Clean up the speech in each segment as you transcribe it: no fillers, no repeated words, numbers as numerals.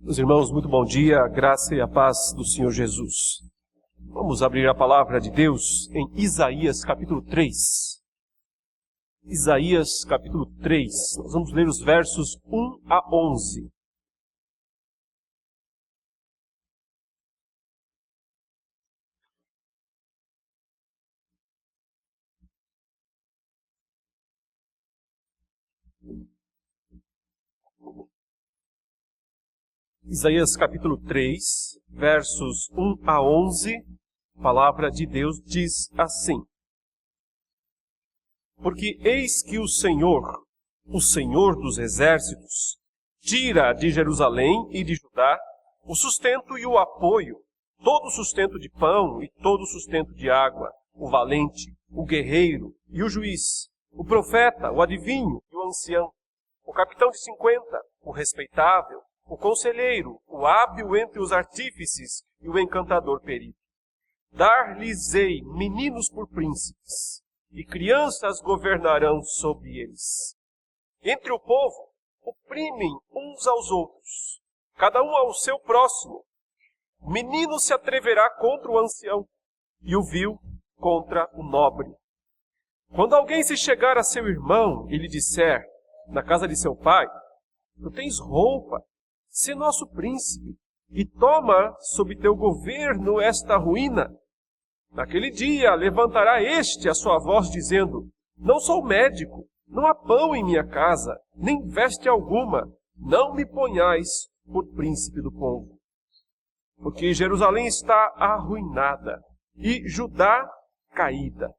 Meus irmãos, muito bom dia, a graça e a paz do Senhor Jesus. Vamos abrir a palavra de Deus em Isaías capítulo 3. Isaías capítulo 3, nós vamos ler os versos 1 a 11. Isaías capítulo 3, versos 1 a 11, a palavra de Deus diz assim: Porque eis que o Senhor dos exércitos, tira de Jerusalém e de Judá o sustento e o apoio, todo o sustento de pão e todo o sustento de água, o valente, o guerreiro e o juiz, o profeta, o adivinho e o ancião, o capitão de 50, o respeitável, o conselheiro, o hábil entre os artífices e o encantador perito. Dar-lhes-ei meninos por príncipes, e crianças governarão sobre eles. Entre o povo, oprimem uns aos outros, cada um ao seu próximo. O menino se atreverá contra o ancião, e o vil contra o nobre. Quando alguém se chegar a seu irmão e lhe disser, na casa de seu pai, tu tens roupa, sê nosso príncipe, e toma sob teu governo esta ruína. Naquele dia levantará este a sua voz, dizendo, não sou médico, não há pão em minha casa, nem veste alguma, não me ponhais por príncipe do povo. Porque Jerusalém está arruinada, e Judá caída,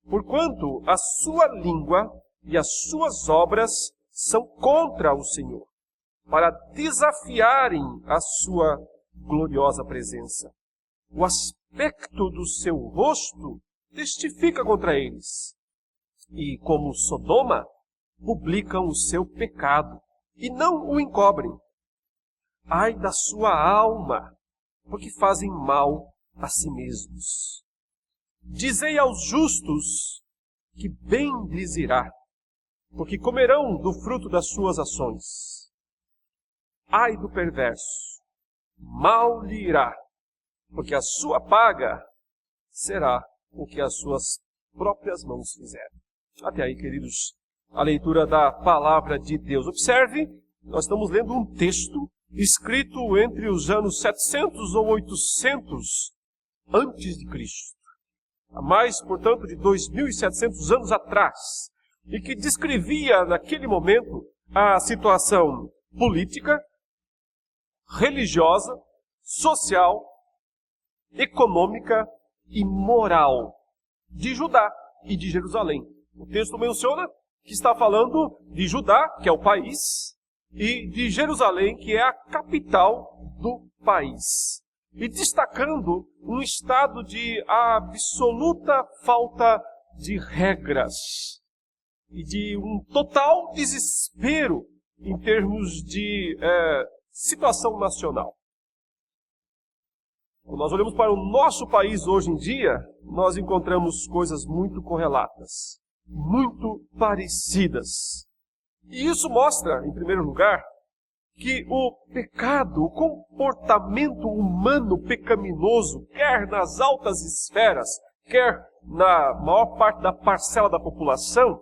porquanto a sua língua e as suas obras são contra o Senhor, para desafiarem a sua gloriosa presença. O aspecto do seu rosto testifica contra eles. E, como Sodoma, publicam o seu pecado, e não o encobrem. Ai da sua alma, porque fazem mal a si mesmos. Dizei aos justos que bem lhes irá, porque comerão do fruto das suas ações. Ai do perverso, mal lhe irá, porque a sua paga será o que as suas próprias mãos fizerem. Até aí, queridos, a leitura da palavra de Deus. Observe, nós estamos lendo um texto escrito entre os anos 700 ou 800 antes de Cristo. Há mais, portanto, de 2.700 anos atrás, e que descrevia, naquele momento, a situação política, religiosa, social, econômica e moral de Judá e de Jerusalém. O texto menciona que está falando de Judá, que é o país, e de Jerusalém, que é a capital do país. E destacando um estado de absoluta falta de regras e de um total desespero em termos de situação nacional. Quando nós olhamos para o nosso país hoje em dia, nós encontramos coisas muito correlatas, muito parecidas. E isso mostra, em primeiro lugar, que o pecado, o comportamento humano pecaminoso, quer nas altas esferas, quer na maior parte da parcela da população,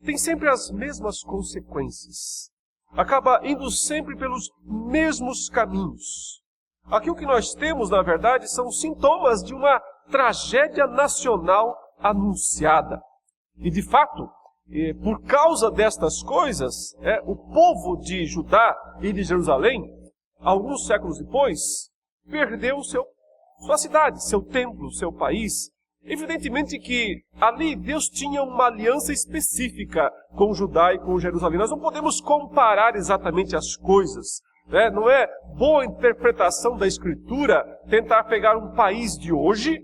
tem sempre as mesmas consequências. Acaba indo sempre pelos mesmos caminhos. Aqui o que nós temos, na verdade, são sintomas de uma tragédia nacional anunciada. E, de fato, por causa destas coisas, o povo de Judá e de Jerusalém, alguns séculos depois, perdeu sua cidade, seu templo, seu país. Evidentemente que ali Deus tinha uma aliança específica com Judá e com Jerusalém. Nós não podemos comparar exatamente as coisas. Não é boa interpretação da Escritura tentar pegar um país de hoje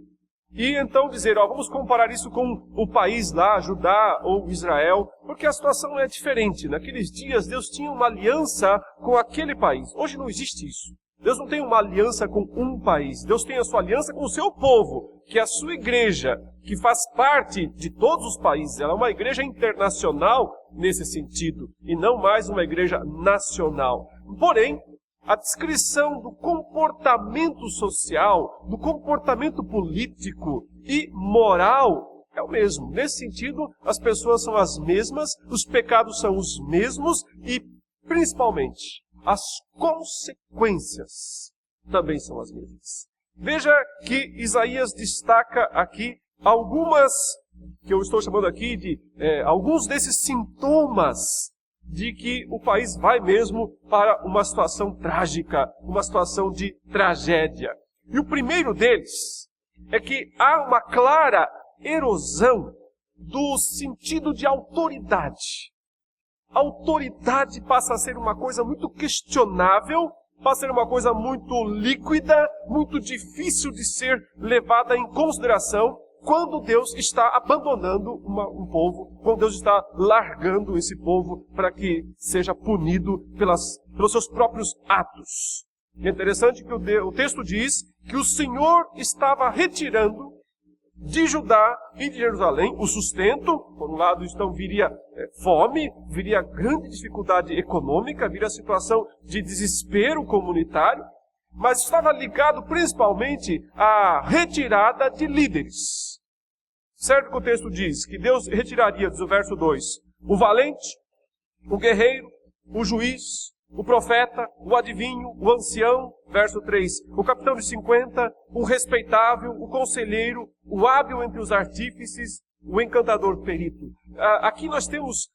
e então dizer, vamos comparar isso com o país lá, Judá ou Israel, porque a situação é diferente. Naqueles dias Deus tinha uma aliança com aquele país. Hoje não existe isso. Deus não tem uma aliança com um país. Deus tem a sua aliança com o seu povo, que é a sua igreja, que faz parte de todos os países. Ela é uma igreja internacional nesse sentido, e não mais uma igreja nacional. Porém, a descrição do comportamento social, do comportamento político e moral é o mesmo. Nesse sentido, as pessoas são as mesmas, os pecados são os mesmos e, principalmente, as consequências também são as mesmas. Veja que Isaías destaca aqui algumas, que eu estou chamando aqui de alguns desses sintomas de que o país vai mesmo para uma situação trágica, uma situação de tragédia. E o primeiro deles é que há uma clara erosão do sentido de autoridade. A autoridade passa a ser uma coisa muito questionável, passa a ser uma coisa muito líquida, muito difícil de ser levada em consideração quando Deus está abandonando um povo, quando Deus está largando esse povo para que seja punido pelos seus próprios atos. É interessante que o texto diz que o Senhor estava retirando de Judá e de Jerusalém o sustento. Por um lado, então, viria fome, viria grande dificuldade econômica, viria situação de desespero comunitário, mas estava ligado principalmente à retirada de líderes. Certo que o texto diz que Deus retiraria, diz o verso 2, o valente, o guerreiro, o juiz, o profeta, o adivinho, o ancião, verso 3, o capitão de 50, o respeitável, o conselheiro, o hábil entre os artífices, o encantador perito. Aqui nós temos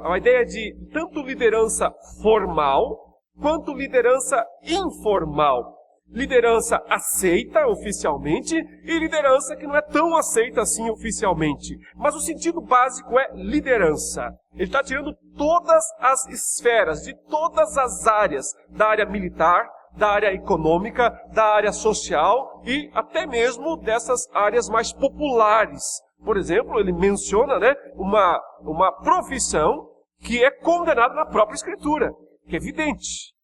a ideia de tanto liderança formal, quanto liderança informal. Liderança aceita oficialmente e liderança que não é tão aceita assim oficialmente. Mas o sentido básico é liderança. Ele está tirando todas as esferas, de todas as áreas, da área militar, da área econômica, da área social e até mesmo dessas áreas mais populares. Por exemplo, ele menciona uma profissão que é condenada na própria Escritura, que é vidente.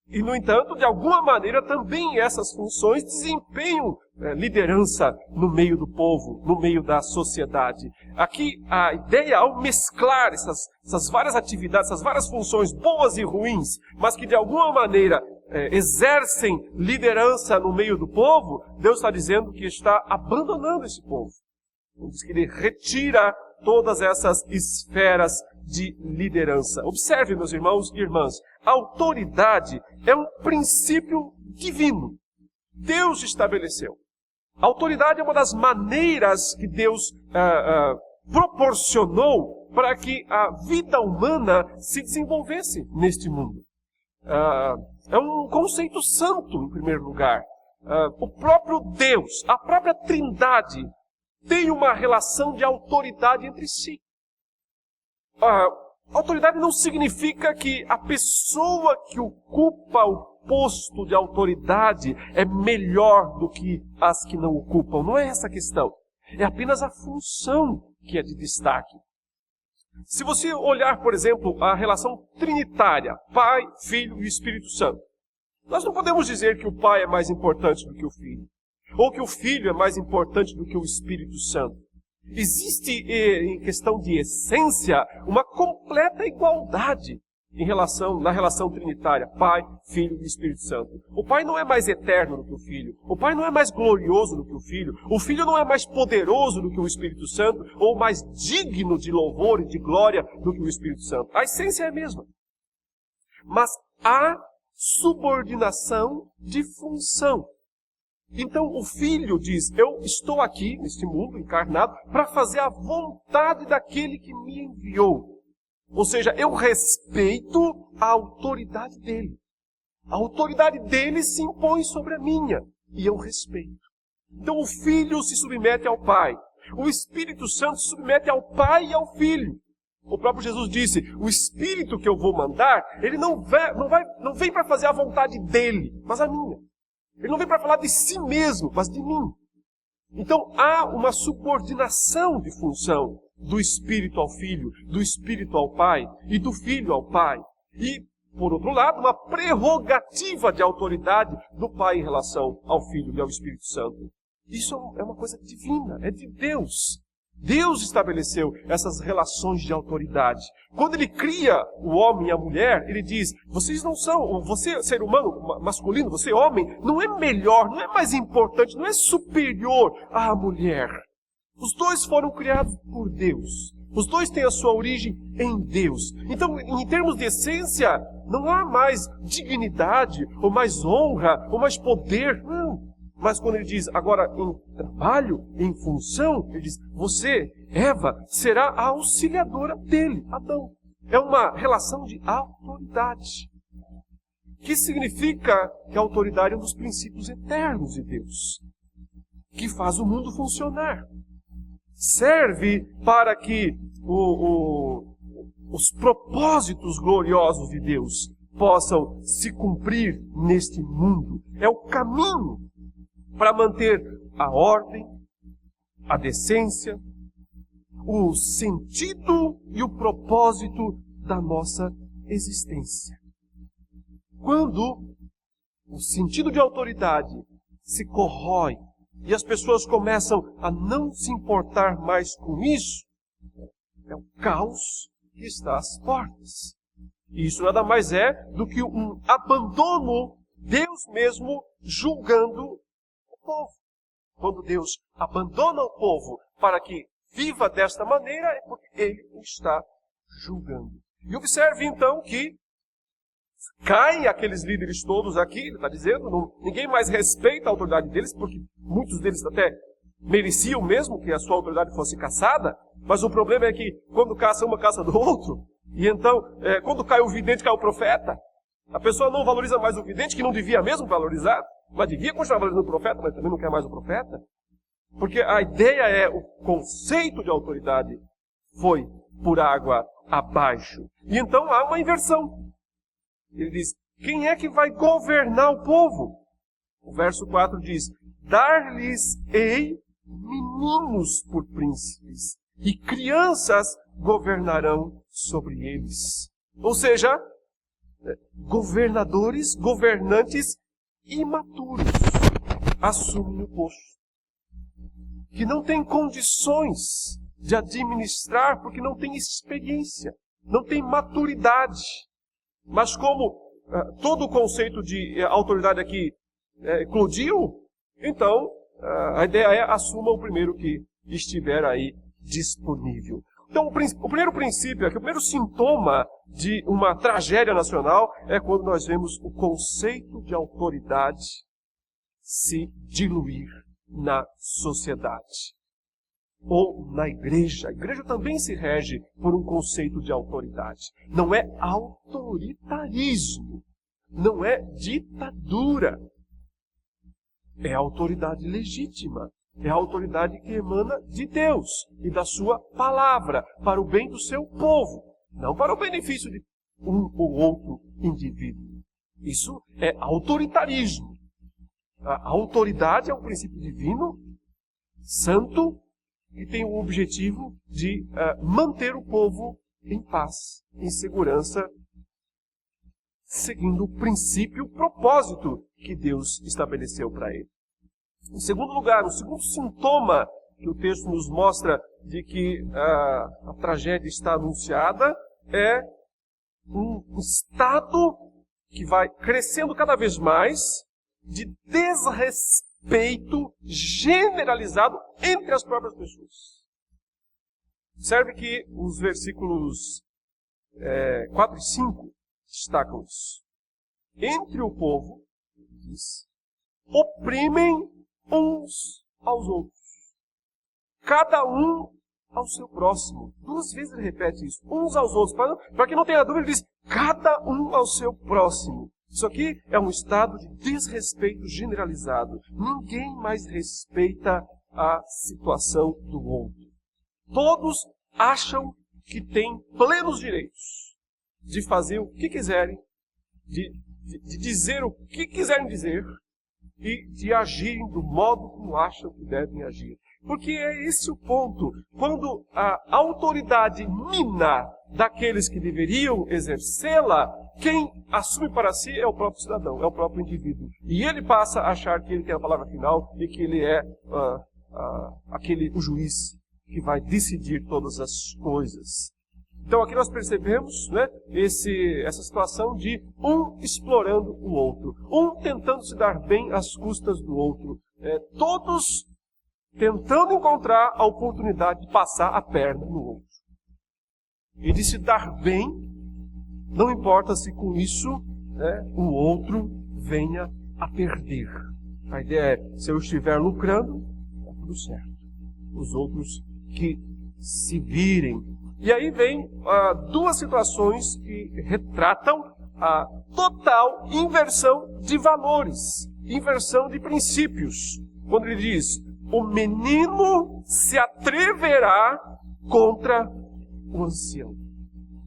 E, no entanto, de alguma maneira, também essas funções desempenham liderança no meio do povo, no meio da sociedade. Aqui, a ideia, ao mesclar essas várias atividades, essas várias funções boas e ruins, mas que de alguma maneira exercem liderança no meio do povo, Deus está dizendo que está abandonando esse povo. Diz que ele retira todas essas esferas de liderança. Observe, meus irmãos e irmãs, a autoridade é um princípio divino. Deus estabeleceu. A autoridade é uma das maneiras que Deus proporcionou para que a vida humana se desenvolvesse neste mundo. É um conceito santo, em primeiro lugar. O próprio Deus, a própria Trindade, tem uma relação de autoridade entre si. Autoridade não significa que a pessoa que ocupa o posto de autoridade é melhor do que as que não ocupam. Não é essa a questão. É apenas a função que é de destaque. Se você olhar, por exemplo, a relação trinitária, Pai, Filho e Espírito Santo, nós não podemos dizer que o Pai é mais importante do que o Filho, ou que o Filho é mais importante do que o Espírito Santo. Existe, em questão de essência, uma completa igualdade na relação trinitária, Pai, Filho e Espírito Santo. O Pai não é mais eterno do que o Filho. O Pai não é mais glorioso do que o Filho. O Filho não é mais poderoso do que o Espírito Santo, ou mais digno de louvor e de glória do que o Espírito Santo. A essência é a mesma. Mas há subordinação de função. Então o Filho diz, eu estou aqui, neste mundo encarnado, para fazer a vontade daquele que me enviou. Ou seja, eu respeito a autoridade dele. A autoridade dele se impõe sobre a minha, e eu respeito. Então o Filho se submete ao Pai. O Espírito Santo se submete ao Pai e ao Filho. O próprio Jesus disse, o Espírito que eu vou mandar, ele não vem para fazer a vontade dele, mas a minha. Ele não vem para falar de si mesmo, mas de mim. Então há uma subordinação de função do Espírito ao Filho, do Espírito ao Pai e do Filho ao Pai. E, por outro lado, uma prerrogativa de autoridade do Pai em relação ao Filho e ao Espírito Santo. Isso é uma coisa divina, é de Deus. Deus estabeleceu essas relações de autoridade. Quando Ele cria o homem e a mulher, Ele diz, vocês não são, você, ser humano masculino, você, homem, não é melhor, não é mais importante, não é superior à mulher. Os dois foram criados por Deus. Os dois têm a sua origem em Deus. Então, em termos de essência, não há mais dignidade, ou mais honra, ou mais poder, não. Mas quando ele diz, agora em trabalho, em função, ele diz, você, Eva, será a auxiliadora dele, Adão. É uma relação de autoridade. Que significa que a autoridade é um dos princípios eternos de Deus, que faz o mundo funcionar. Serve para que os propósitos gloriosos de Deus possam se cumprir neste mundo. É o caminho para manter a ordem, a decência, o sentido e o propósito da nossa existência. Quando o sentido de autoridade se corrói e as pessoas começam a não se importar mais com isso, é o caos que está às portas. E isso nada mais é do que um abandono, Deus mesmo julgando povo. Quando Deus abandona o povo para que viva desta maneira, é porque Ele o está julgando. E observe então que caem aqueles líderes todos aqui, ele está dizendo, ninguém mais respeita a autoridade deles, porque muitos deles até mereciam mesmo que a sua autoridade fosse caçada, mas o problema é que quando caça um, caça do outro, e então, quando cai o vidente, cai o profeta, a pessoa não valoriza mais o vidente, que não devia mesmo valorizar, mas devia continuar valorizando o profeta, mas também não quer mais o profeta. Porque a ideia é, o conceito de autoridade foi por água abaixo. E então há uma inversão. Ele diz, quem é que vai governar o povo? O verso 4 diz, dar-lhes-ei meninos por príncipes, e crianças governarão sobre eles. Ou seja, governadores, governantes imaturos assumem o posto, que não têm condições de administrar porque não têm experiência, não têm maturidade. Mas como todo o conceito de autoridade aqui eclodiu, então a ideia é assuma o primeiro que estiver aí disponível. Então o primeiro princípio aqui, o primeiro sintoma de uma tragédia nacional é quando nós vemos o conceito de autoridade se diluir na sociedade ou na igreja. A igreja também se rege por um conceito de autoridade. Não é autoritarismo, não é ditadura. É autoridade legítima. É a autoridade que emana de Deus e da sua palavra para o bem do seu povo, não para o benefício de um ou outro indivíduo. Isso é autoritarismo. A autoridade é um princípio divino, santo, que tem o objetivo de manter o povo em paz, em segurança, seguindo o princípio, o propósito que Deus estabeleceu para ele. Em segundo lugar, o segundo sintoma que o texto nos mostra de que a tragédia está anunciada é um estado que vai crescendo cada vez mais de desrespeito generalizado entre as próprias pessoas. Observe que os versículos 4 e 5 destacam isso. Entre o povo, diz, oprimem uns aos outros, cada um ao seu próximo. 2 vezes ele repete isso, uns aos outros. Para que não tenha dúvida, ele diz, cada um ao seu próximo. Isso aqui é um estado de desrespeito generalizado. Ninguém mais respeita a situação do outro. Todos acham que têm plenos direitos de fazer o que quiserem, de dizer o que quiserem dizer e de agirem do modo como acham que devem agir. Porque é esse o ponto. Quando a autoridade mina daqueles que deveriam exercê-la, quem assume para si é o próprio cidadão, é o próprio indivíduo. E ele passa a achar que ele tem a palavra final e que ele é o juiz que vai decidir todas as coisas. Então aqui nós percebemos, né, essa situação de um explorando o outro, um tentando se dar bem às custas do outro, todos tentando encontrar a oportunidade de passar a perna no outro. E de se dar bem, não importa se com isso o outro venha a perder. A ideia é, se eu estiver lucrando, está tudo certo. Os outros que se virem. E aí vem duas situações que retratam a total inversão de valores, inversão de princípios. Quando ele diz, o menino se atreverá contra o ancião.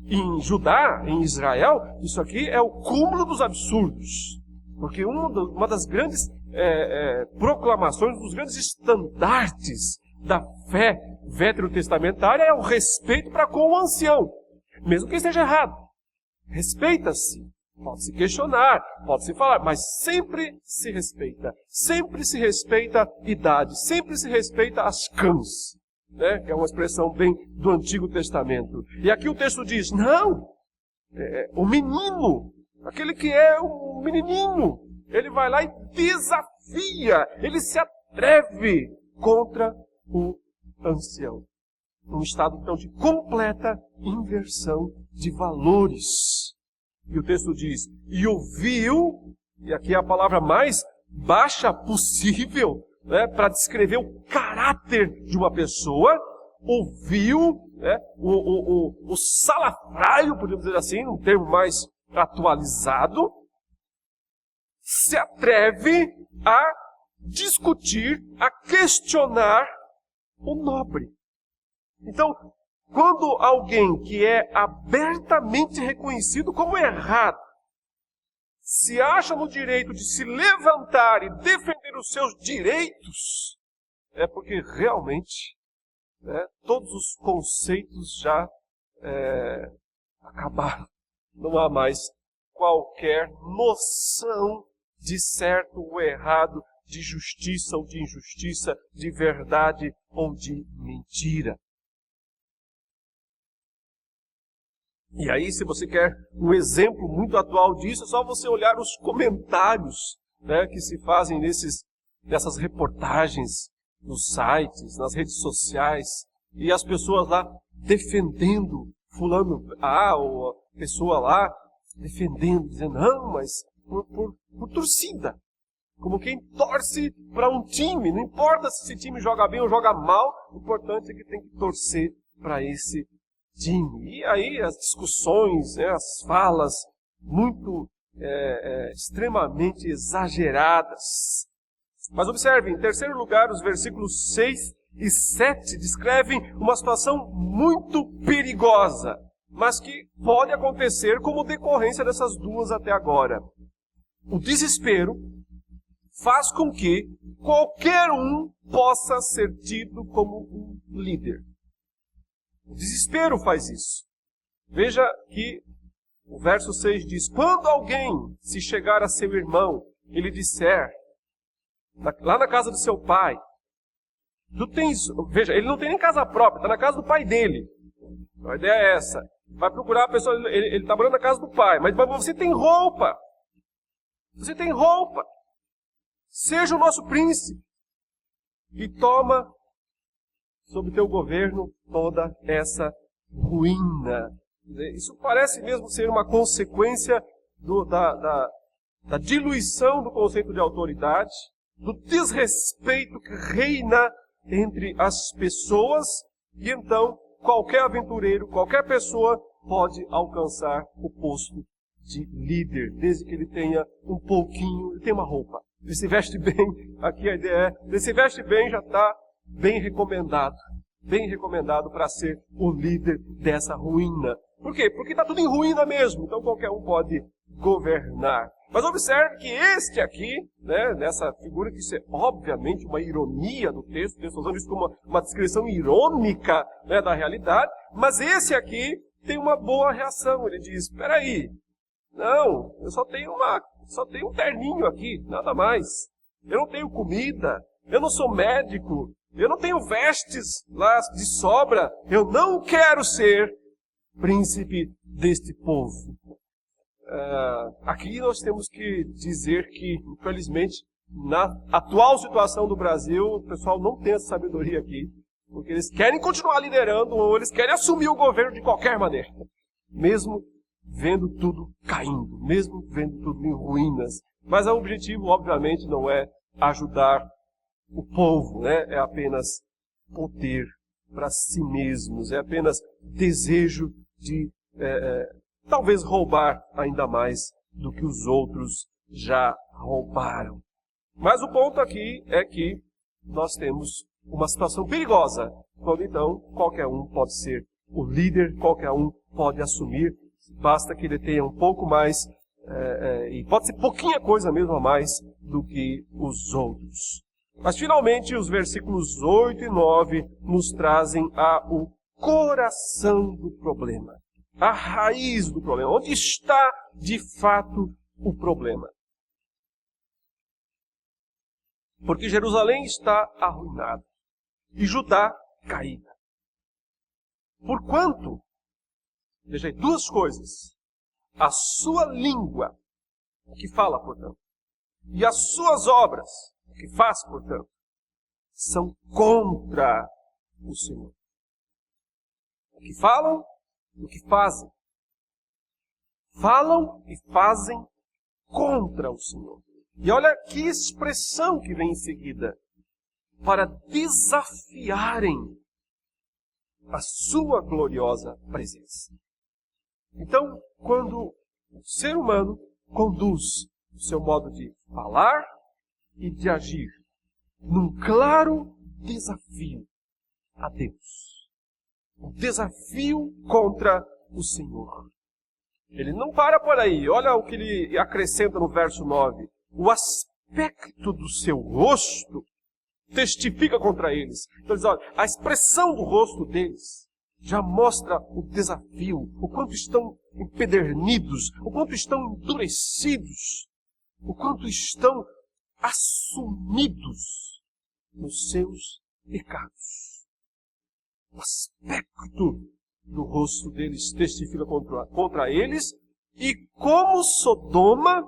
Em Judá, em Israel, isso aqui é o cúmulo dos absurdos. Porque uma das grandes proclamações, dos grandes estandartes da fé veterotestamentária é o respeito para com o ancião. Mesmo que esteja errado. Respeita-se. Pode-se questionar, pode-se falar, mas sempre se respeita. Sempre se respeita a idade, sempre se respeita as cãs. Né? Que é uma expressão bem do Antigo Testamento. E aqui o texto diz, não, o menino, aquele que é um menininho, ele vai lá e desafia, ele se atreve contra o ancião. Um estado, então, de completa inversão de valores. E o texto diz, e ouviu, e aqui é a palavra mais baixa possível, para descrever o caráter de uma pessoa, ouviu o salafraio, podemos dizer assim, um termo mais atualizado, se atreve a discutir, a questionar o nobre. Então, quando alguém que é abertamente reconhecido como errado, se acha no direito de se levantar e defender os seus direitos, é porque realmente todos os conceitos já acabaram. Não há mais qualquer noção de certo ou errado, de justiça ou de injustiça, de verdade ou de mentira. E aí, se você quer um exemplo muito atual disso, é só você olhar os comentários que se fazem nessas reportagens nos sites, nas redes sociais, e as pessoas lá defendendo fulano ou a pessoa lá defendendo, dizendo, não, mas por torcida. Como quem torce para um time, não importa se esse time joga bem ou joga mal, o importante é que tem que torcer para esse time. E aí as discussões, as falas muito extremamente exageradas. Mas observe, em terceiro lugar, os versículos 6 e 7 descrevem uma situação muito perigosa, mas que pode acontecer como decorrência dessas duas até agora. O desespero faz com que qualquer um possa ser tido como um líder. O desespero faz isso. Veja que o verso 6 diz, quando alguém se chegar a seu irmão e lhe disser, lá na casa do seu pai, veja, ele não tem nem casa própria, está na casa do pai dele. Então, a ideia é essa. Vai procurar a pessoa, ele está morando na casa do pai, mas você tem roupa. Você tem roupa. Seja o nosso príncipe. E toma sob teu governo toda essa ruína. Isso parece mesmo ser uma consequência da diluição do conceito de autoridade, do desrespeito que reina entre as pessoas, e então qualquer aventureiro, qualquer pessoa pode alcançar o posto de líder, desde que ele tenha um pouquinho, ele tem uma roupa. Ele se veste bem, aqui a ideia é, ele se veste bem, já está bem recomendado para ser o líder dessa ruína. Por quê? Porque está tudo em ruína mesmo, então qualquer um pode governar. Mas observe que este aqui, nessa figura, que isso é obviamente uma ironia do texto, o texto usando isso como uma descrição irônica da realidade, mas esse aqui tem uma boa reação. Ele diz, espera aí, não, eu só tenho um terninho aqui, nada mais. Eu não tenho comida, eu não sou médico, eu não tenho vestes lá de sobra, eu não quero ser príncipe deste povo. Aqui nós temos que dizer que, infelizmente, na atual situação do Brasil, o pessoal não tem essa sabedoria aqui, porque eles querem continuar liderando ou eles querem assumir o governo de qualquer maneira, mesmo vendo tudo caindo, mesmo vendo tudo em ruínas. Mas o objetivo, obviamente, não é ajudar o povo, né? É apenas poder para si mesmos, é apenas desejo de talvez roubar ainda mais do que os outros já roubaram. Mas o ponto aqui é que nós temos uma situação perigosa, quando então qualquer um pode ser o líder, qualquer um pode assumir, basta que ele tenha um pouco mais, e pode ser pouquinha coisa mesmo a mais do que os outros. Mas finalmente os versículos 8 e 9 nos trazem o coração do problema, a raiz do problema, onde está de fato o problema. Porque Jerusalém está arruinada e Judá caída. Porquanto, veja aí, duas coisas: a sua língua, o que fala, portanto, e as suas obras, o que faz, portanto, são contra o Senhor. O que falam, o que fazem. Falam e fazem contra o Senhor. E olha que expressão que vem em seguida. Para desafiarem a sua gloriosa presença. Então, quando o ser humano conduz o seu modo de falar e de agir num claro desafio a Deus, um desafio contra o Senhor. Ele não para por aí. Olha o que ele acrescenta no verso 9. O aspecto do seu rosto testifica contra eles. Então ele diz, olha, a expressão do rosto deles já mostra o desafio, o quanto estão empedernidos, o quanto estão endurecidos, o quanto estão assumidos nos seus pecados. O aspecto do rosto deles testifica contra eles, e como Sodoma,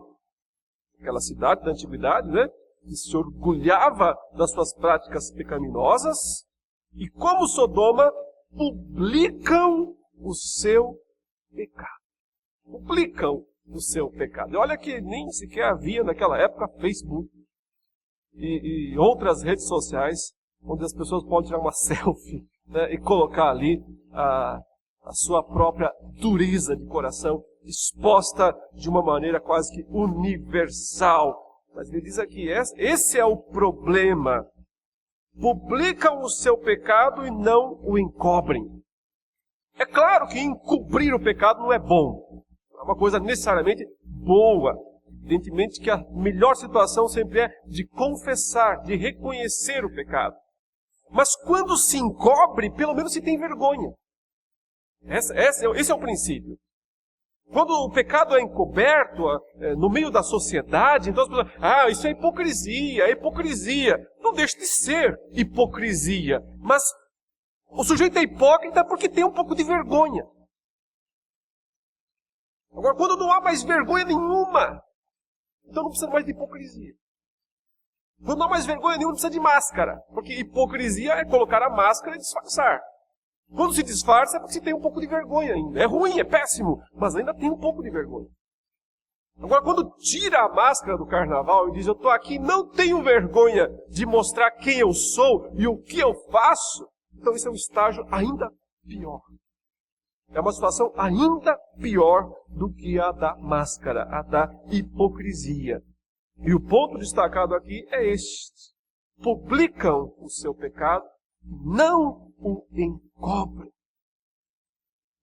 aquela cidade da antiguidade, né, que se orgulhava das suas práticas pecaminosas, e como Sodoma publicam o seu pecado. Publicam o seu pecado. E olha que nem sequer havia naquela época Facebook e outras redes sociais onde as pessoas podem tirar uma selfie, né, e colocar ali a sua própria dureza de coração exposta de uma maneira quase que universal. Mas ele diz aqui, esse é o problema. Publicam o seu pecado e não o encobrem. É claro que encobrir o pecado não é bom. É uma coisa necessariamente boa. Evidentemente que a melhor situação sempre é de confessar, de reconhecer o pecado. Mas quando se encobre, pelo menos se tem vergonha. Esse é o princípio. Quando o pecado é encoberto no meio da sociedade, então as pessoas, isso é hipocrisia. Não deixa de ser hipocrisia. Mas o sujeito é hipócrita porque tem um pouco de vergonha. Agora, quando não há mais vergonha nenhuma, então não precisa mais de hipocrisia. Quando não há mais vergonha nenhuma, não precisa de máscara. Porque hipocrisia é colocar a máscara e disfarçar. Quando se disfarça é porque se tem um pouco de vergonha ainda. É ruim, é péssimo, mas ainda tem um pouco de vergonha. Agora, quando tira a máscara do carnaval e diz, eu estou aqui, não tenho vergonha de mostrar quem eu sou e o que eu faço, então esse é um estágio ainda pior. É uma situação ainda pior do que a da máscara, a da hipocrisia. E o ponto destacado aqui é este. Publicam o seu pecado, não o encobrem.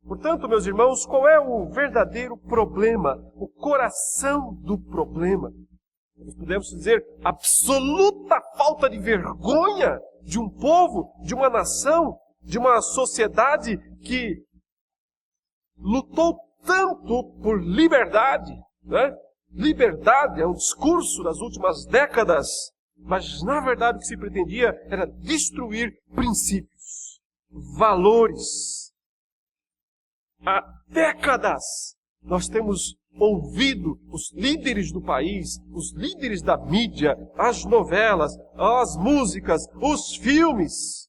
Portanto, meus irmãos, qual é o verdadeiro problema, o coração do problema? Nós podemos dizer absoluta falta de vergonha de um povo, de uma nação, de uma sociedade que lutou tanto por liberdade, né? Liberdade é um discurso das últimas décadas, Mas, na verdade, o que se pretendia era destruir princípios, valores. Há décadas nós temos ouvido os líderes do país, os líderes da mídia, as novelas, as músicas, os filmes,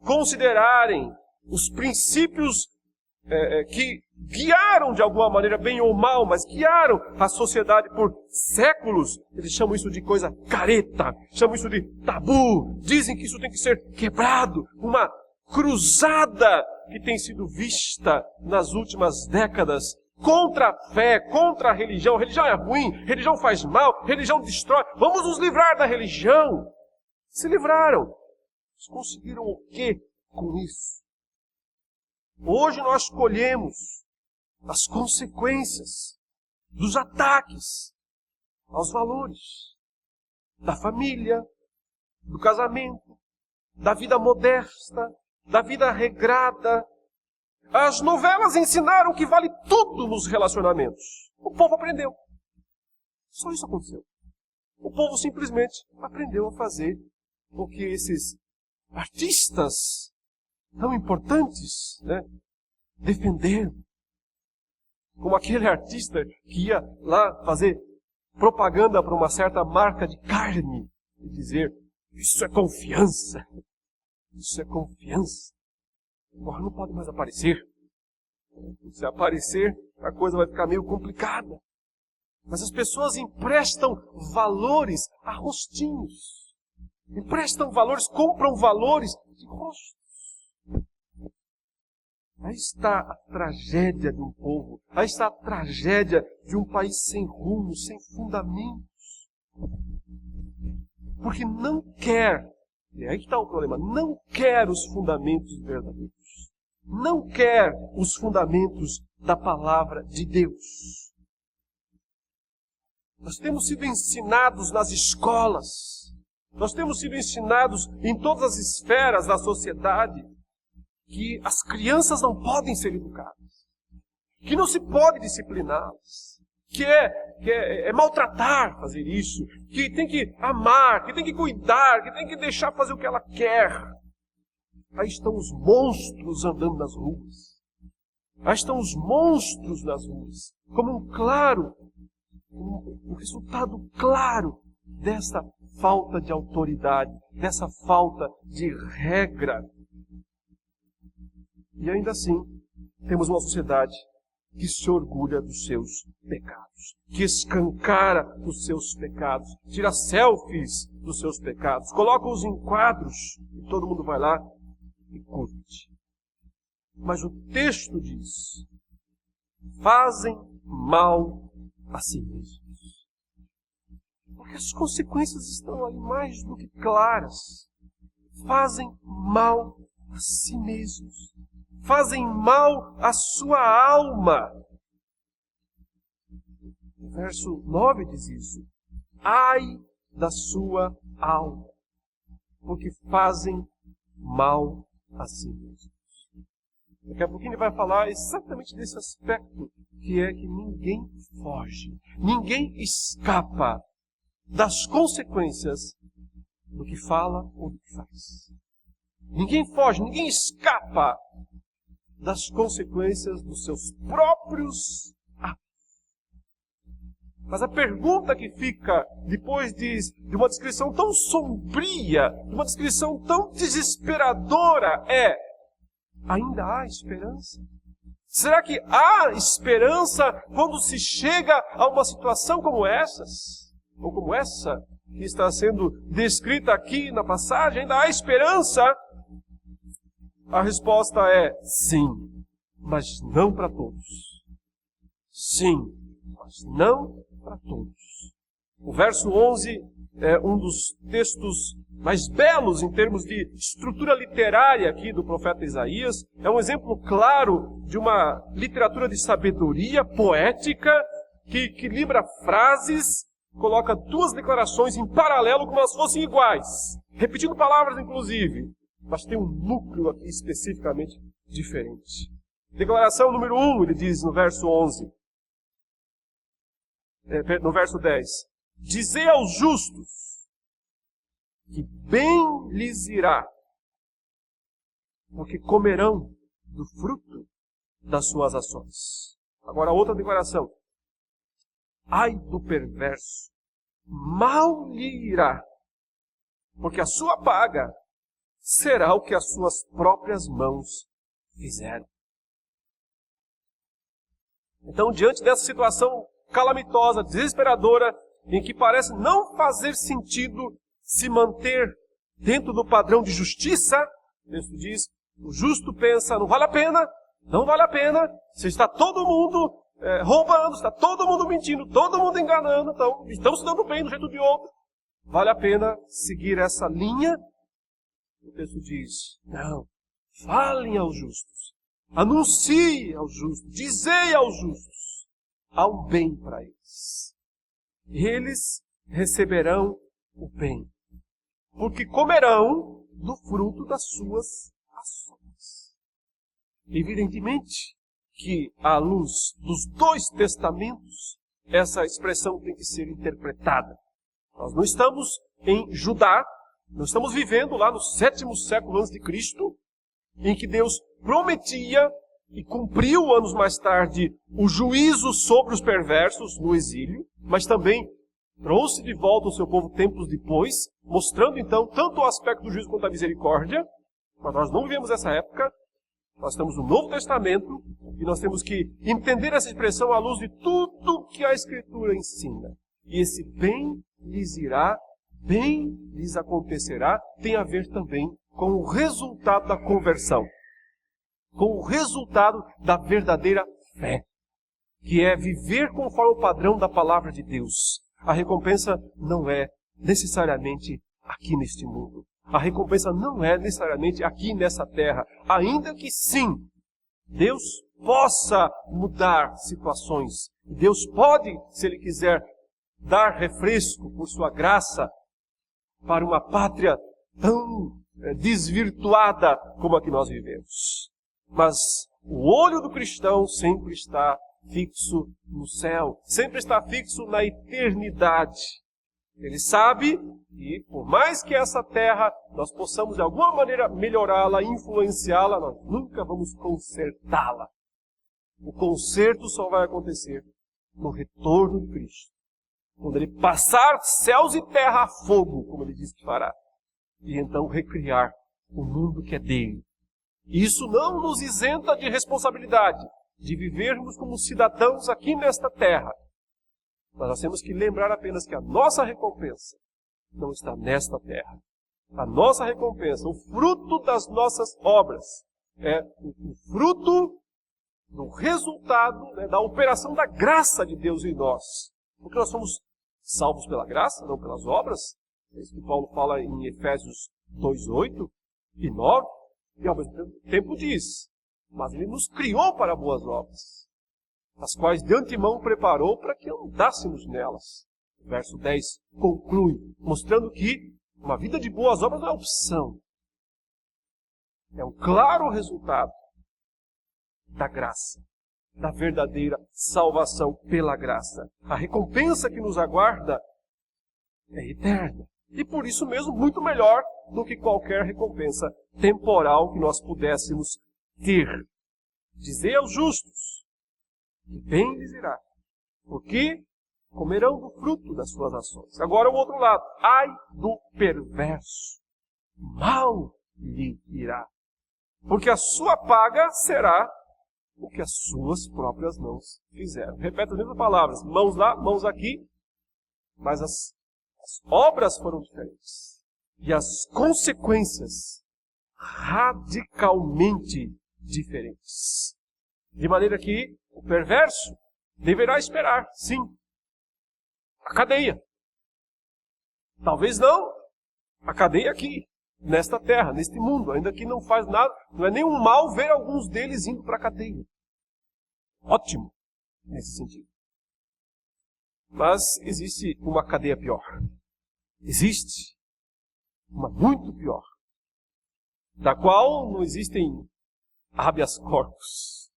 considerarem os princípios que guiaram de alguma maneira, bem ou mal, mas guiaram a sociedade por séculos. Eles chamam isso de coisa careta, chamam isso de tabu, dizem que isso tem que ser quebrado. Uma cruzada que tem sido vista nas últimas décadas contra a fé, contra a religião. Religião é ruim, religião faz mal, religião destrói. Vamos nos livrar da religião. Se livraram. Eles conseguiram o quê com isso? Hoje nós colhemos as consequências dos ataques aos valores da família, do casamento, da vida modesta, da vida regrada. As novelas ensinaram que vale tudo nos relacionamentos. O povo aprendeu. Só isso aconteceu. O povo simplesmente aprendeu a fazer o que esses artistas tão importantes, defenderam. Como aquele artista que ia lá fazer propaganda para uma certa marca de carne e dizer: isso é confiança. Isso é confiança. Agora não pode mais aparecer. Se aparecer, a coisa vai ficar meio complicada. Mas as pessoas emprestam valores a rostinhos. Emprestam valores, compram valores de rostos. Aí está a tragédia de um povo. Aí está a tragédia de um país sem rumo, sem fundamentos. Porque não quer, e aí que está o problema, não quer os fundamentos verdadeiros. Não quer os fundamentos da palavra de Deus. Nós temos sido ensinados nas escolas, nós temos sido ensinados em todas as esferas da sociedade que as crianças não podem ser educadas, que não se pode discipliná-las, que é maltratar fazer isso, que tem que amar, que tem que cuidar, que tem que deixar fazer o que ela quer. Aí estão os monstros andando nas ruas. Aí estão os monstros nas ruas, como um resultado claro dessa falta de autoridade, dessa falta de regra. E ainda assim, temos uma sociedade que se orgulha dos seus pecados, que escancara os seus pecados, tira selfies dos seus pecados, coloca-os em quadros e todo mundo vai lá e curte. Mas o texto diz: fazem mal a si mesmos. Porque as consequências estão ali mais do que claras. Fazem mal a si mesmos. Fazem mal à sua alma. O verso 9 diz isso. Ai da sua alma, porque fazem mal a si mesmos. Daqui a pouquinho ele vai falar exatamente desse aspecto, que é que ninguém foge, ninguém escapa das consequências do que fala ou do que faz. Ninguém foge, ninguém escapa das consequências dos seus próprios atos. Mas a pergunta que fica depois de uma descrição tão sombria, de uma descrição tão desesperadora é: ainda há esperança? Será que há esperança quando se chega a uma situação como essas? Ou como essa que está sendo descrita aqui na passagem? Ainda há esperança? A resposta é sim, mas não para todos. Sim, mas não para todos. O verso 11 é um dos textos mais belos em termos de estrutura literária aqui do profeta Isaías. É um exemplo claro de uma literatura de sabedoria poética que equilibra frases, coloca duas declarações em paralelo como elas fossem iguais, repetindo palavras inclusive, mas tem um núcleo aqui especificamente diferente. Declaração número 1, ele diz no verso 11, no verso 10. Dizei aos justos, que bem lhes irá, porque comerão do fruto das suas ações. Agora outra declaração. Ai do perverso, mal lhe irá, porque a sua paga será o que as suas próprias mãos fizeram. Então, diante dessa situação calamitosa, desesperadora, em que parece não fazer sentido se manter dentro do padrão de justiça, o texto diz, o justo pensa, não vale a pena, não vale a pena, se está todo mundo roubando, está todo mundo mentindo, todo mundo enganando, então estamos se dando bem do jeito de outro, vale a pena seguir essa linha? O texto diz, não, falem aos justos, anuncie aos justos, dizei aos justos, há um bem para eles. Eles receberão o bem, porque comerão do fruto das suas ações. Evidentemente que, à luz dos dois testamentos, essa expressão tem que ser interpretada. Nós não estamos em Judá, nós estamos vivendo lá no 7º século antes de Cristo, em que Deus prometia e cumpriu anos mais tarde o juízo sobre os perversos no exílio, mas também trouxe de volta o seu povo tempos depois, mostrando então tanto o aspecto do juízo quanto da misericórdia. Mas nós não vivemos essa época, nós temos o Novo Testamento e nós temos que entender essa expressão à luz de tudo que a Escritura ensina. E esse bem lhes irá, bem lhes acontecerá, tem a ver também com o resultado da conversão, com o resultado da verdadeira fé, que é viver conforme o padrão da palavra de Deus. A recompensa não é necessariamente aqui neste mundo. A recompensa não é necessariamente aqui nessa terra, ainda que sim, Deus possa mudar situações. Deus pode, se Ele quiser, dar refresco por sua graça para uma pátria tão desvirtuada como a que nós vivemos. Mas o olho do cristão sempre está fixo no céu, sempre está fixo na eternidade. Ele sabe que, por mais que essa terra nós possamos de alguma maneira melhorá-la, influenciá-la, nós nunca vamos consertá-la. O conserto só vai acontecer no retorno de Cristo, quando Ele passar céus e terra a fogo, como Ele disse que fará, e então recriar o mundo que é dele. Isso não nos isenta de responsabilidade, de vivermos como cidadãos aqui nesta terra. Mas nós temos que lembrar apenas que a nossa recompensa não está nesta terra. A nossa recompensa, o fruto das nossas obras, é o fruto do resultado, da operação da graça de Deus em nós. Porque nós somos salvos pela graça, não pelas obras. É isso que Paulo fala em Efésios 2:8 e 9. E ao mesmo tempo diz, mas Ele nos criou para boas obras, as quais de antemão preparou para que andássemos nelas. O verso 10 conclui, mostrando que uma vida de boas obras não é opção. É um claro resultado da graça, da verdadeira salvação pela graça. A recompensa que nos aguarda é eterna. E por isso mesmo muito melhor do que qualquer recompensa temporal que nós pudéssemos ter. Dizer aos justos que bem lhes irá, porque comerão do fruto das suas ações. Agora o outro lado, ai do perverso, mal lhe irá, porque a sua paga será o que as suas próprias mãos fizeram. Repete as mesmas palavras, mãos lá, mãos aqui, mas as obras foram diferentes. E as consequências radicalmente diferentes. De maneira que o perverso deverá esperar, sim, a cadeia. Talvez não a cadeia aqui, nesta terra, neste mundo, ainda que não faz nada, não é nenhum mal ver alguns deles indo para a cadeia. Ótimo, nesse sentido. Mas existe uma cadeia pior. Existe uma muito pior, da qual não existem habeas corpus,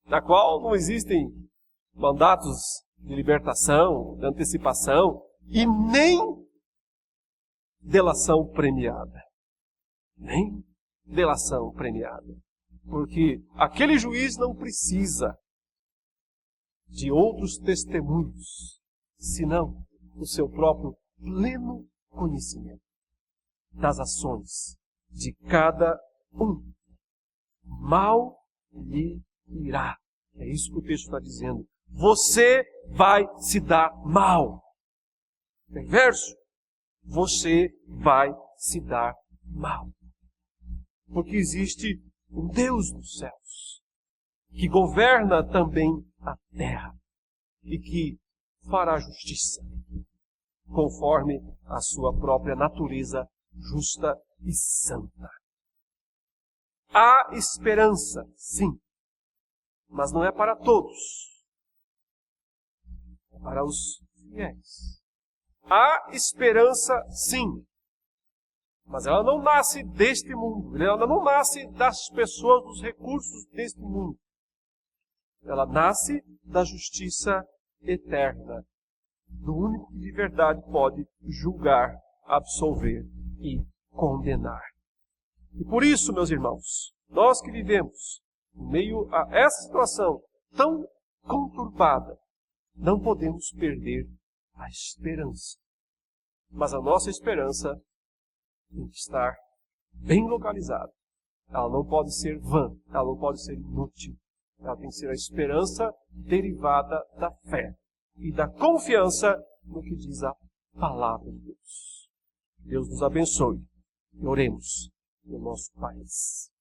da qual não existem mandatos de libertação, de antecipação, e nem delação premiada. Nem delação premiada. Porque aquele juiz não precisa de outros testemunhos, senão o seu próprio pleno conhecimento das ações de cada um. Mal lhe irá. É isso que o texto está dizendo. Você vai se dar mal. Perverso, você vai se dar mal. Porque existe um Deus nos céus, que governa também a terra e que fará justiça, conforme a sua própria natureza justa e santa. Há esperança, sim, mas não é para todos. É para os fiéis. Há esperança, sim, mas ela não nasce deste mundo. Ela não nasce das pessoas, dos recursos deste mundo. Ela nasce da justiça eterna, do único que de verdade pode julgar, absolver e condenar. E por isso, meus irmãos, nós que vivemos em meio a essa situação tão conturbada, não podemos perder a esperança. Mas a nossa esperança tem que estar bem localizada. Ela não pode ser vã, ela não pode ser inútil. Ela tem que ser a esperança derivada da fé e da confiança no que diz a palavra de Deus. Deus nos abençoe e oremos no nosso país.